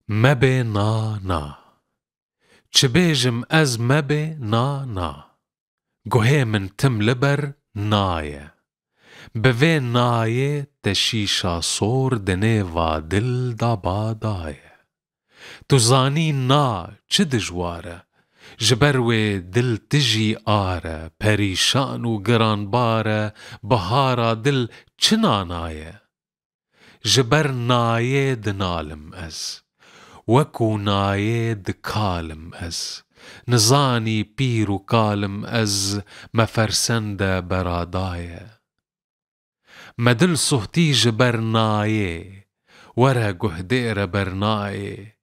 مبي نا نا چبيجم از مبي نا نا گوهي من تم لبر نايه بوي نايه تشيشا صور دنيوا دل دا بادايه تو زاني نا چه دجواره جبروي دل تجي آره پریشان و گرانباره بهارا دل چه نانايه جبر نايه دنالم از وكو نايد كالم از نزاني بيرو كالم از مفرسنده برادايه مدل صهتي جبر نايه ورا جهدير برنايه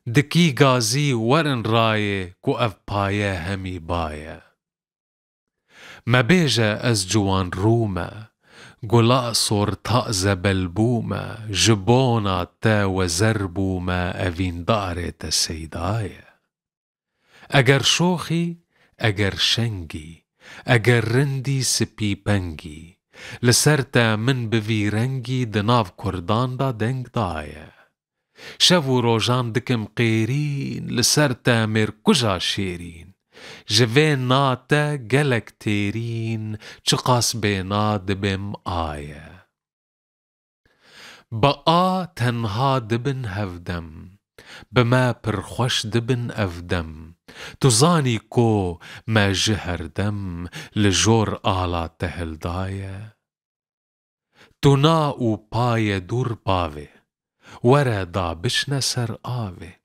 دكي غازي ورن رايه كو اف بايه همي بايه ما بيجا از جوان روما قلا صور تأزة بلبومة جبونا تا وزربومة أفين دارة السيداية أجر شوخي أجر شنجي أجر رندي سبي بنجي لسرتا من بفيرنجي دناف كردان دا دنگ داية شافو روجان دكم قيرين لسرتا مير كجا شيرين جوين ناتا جلك تيرين چقاس بينا دبم آية بقى تنها دبن هفدم بما پرخوش دبن افدم تزاني كو ما جهر دم لجور آلا تهل داية تنا و باية دور باوي ورا دا بشنا سر آوي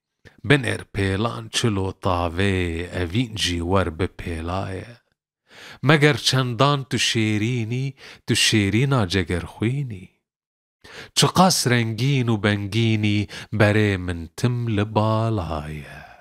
بن ارپیلان چلو تاوه اوین جی ور بپیلایه مگر چندان تو شیرینی تو شیرینا جگر خوینی چقاس رنگین و بنگینی بره من تم لبالایه